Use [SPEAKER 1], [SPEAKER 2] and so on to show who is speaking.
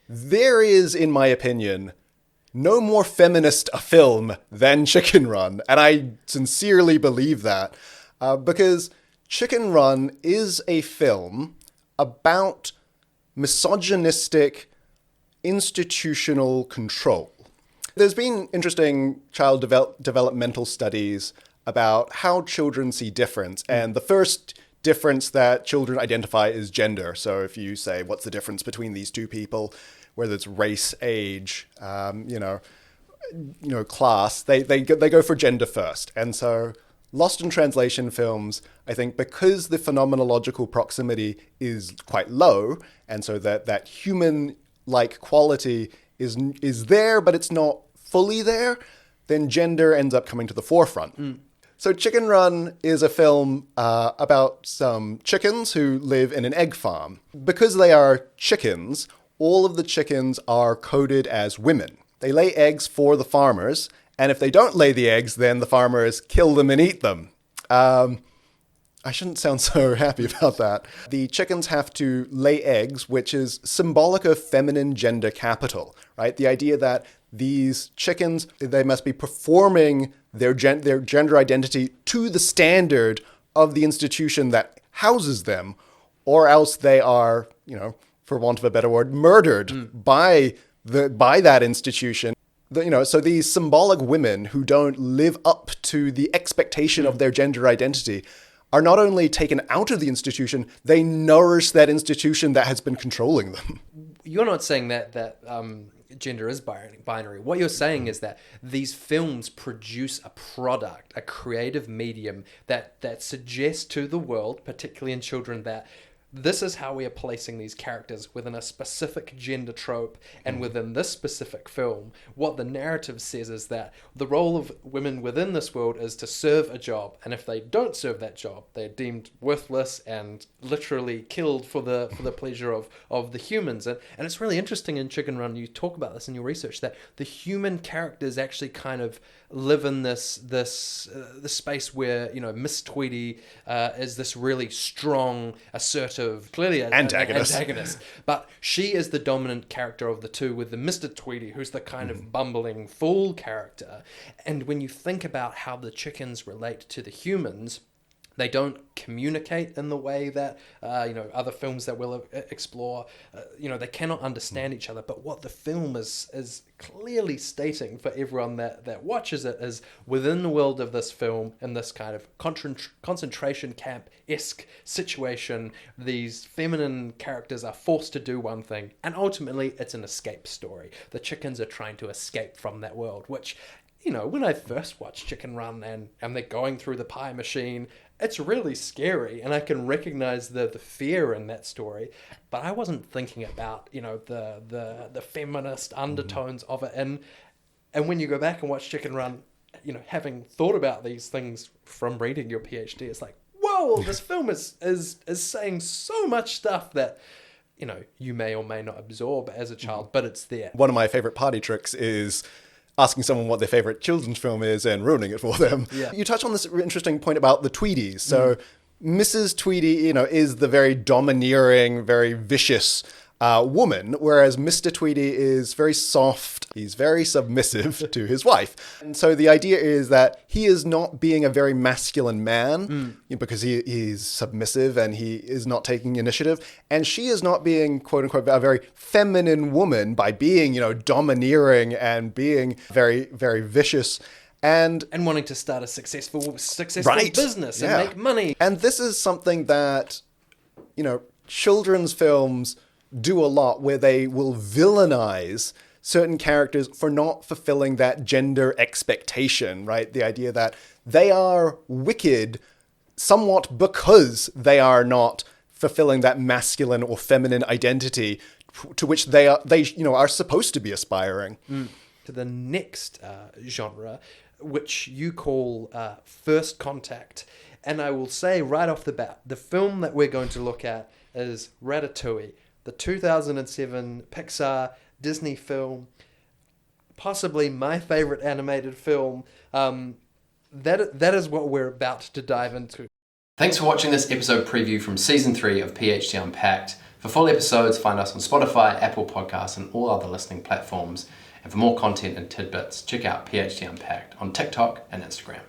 [SPEAKER 1] there is, in my opinion, no more feminist a film than Chicken Run. And I sincerely believe that because Chicken Run is a film about misogynistic institutional control. There's been interesting child developmental studies about how children see difference. And the first difference that children identify is gender. So if you say, what's the difference between these two people, whether it's race, age, class, they go for gender first. And so Lost in Translation films, I think, because the phenomenological proximity is quite low, and so that human-like quality is there, but it's not fully there, then gender ends up coming to the forefront. So Chicken Run is a film about some chickens who live in an egg farm. Because they are chickens, all of the chickens are coded as women. They lay eggs for the farmers, and if they don't lay the eggs, then the farmers kill them and eat them. I shouldn't sound so happy about that. The chickens have to lay eggs, which is symbolic of feminine gender capital, right? The idea that these chickens, they must be performing their gender identity to the standard of the institution that houses them, or else they are, for want of a better word, murdered by that institution. So these symbolic women who don't live up to the expectation of their gender identity are not only taken out of the institution, they nourish that institution that has been controlling them.
[SPEAKER 2] You're not saying that gender is binary. What you're saying is that these films produce a product, a creative medium that suggests to the world, particularly in children, that this is how we are placing these characters within a specific gender trope, and within this specific film, what the narrative says is that the role of women within this world is to serve a job, and if they don't serve that job, they're deemed worthless and literally killed for the pleasure of the humans. And it's really interesting in Chicken Run, you talk about this in your research, that the human characters actually kind of live in this space where Miss Tweedy is this really strong, assertive, clearly an antagonist, but she is the dominant character of the two, with the Mr. Tweedy, who's the kind of bumbling fool character. And when you think about how the chickens relate to the humans, they don't communicate in the way that other films that we'll explore. They cannot understand each other. But what the film is clearly stating for everyone that watches it is, within the world of this film, in this kind of concentration camp-esque situation, these feminine characters are forced to do one thing, and ultimately it's an escape story. The chickens are trying to escape from that world, which, when I first watched Chicken Run and they're going through the pie machine, it's really scary, and I can recognize the fear in that story, but I wasn't thinking about the feminist undertones of it. And when you go back and watch Chicken Run, having thought about these things from reading your PhD, it's like, whoa, this film is saying so much stuff that you may or may not absorb as a child, but it's there.
[SPEAKER 1] One of my favorite party tricks is asking someone what their favorite children's film is and ruining it for them.
[SPEAKER 2] Yeah.
[SPEAKER 1] You touch on this interesting point about the Tweedies. So Mrs. Tweedy, is the very domineering, very vicious woman, whereas Mr. Tweedy is very soft. He's very submissive to his wife. And so the idea is that he is not being a very masculine man because he's submissive and he is not taking initiative. And she is not being, quote unquote, a very feminine woman by being, domineering and being very, very vicious. And
[SPEAKER 2] wanting to start a successful
[SPEAKER 1] right.
[SPEAKER 2] business and make money.
[SPEAKER 1] And this is something that, children's films do a lot, where they will villainize certain characters for not fulfilling that gender expectation, right? The idea that they are wicked somewhat because they are not fulfilling that masculine or feminine identity to which they are supposed to be aspiring.
[SPEAKER 2] To the next genre, which you call First Contact. And I will say right off the bat, the film that we're going to look at is Ratatouille, the 2007 Pixar Disney film, possibly my favorite animated film. That is what we're about to dive into.
[SPEAKER 3] Thanks for watching this episode preview from Season 3 of PhD Unpacked.
[SPEAKER 2] For full episodes, find us on Spotify, Apple Podcasts, and all other listening platforms. And for more content and tidbits, check out PhD Unpacked on TikTok and Instagram.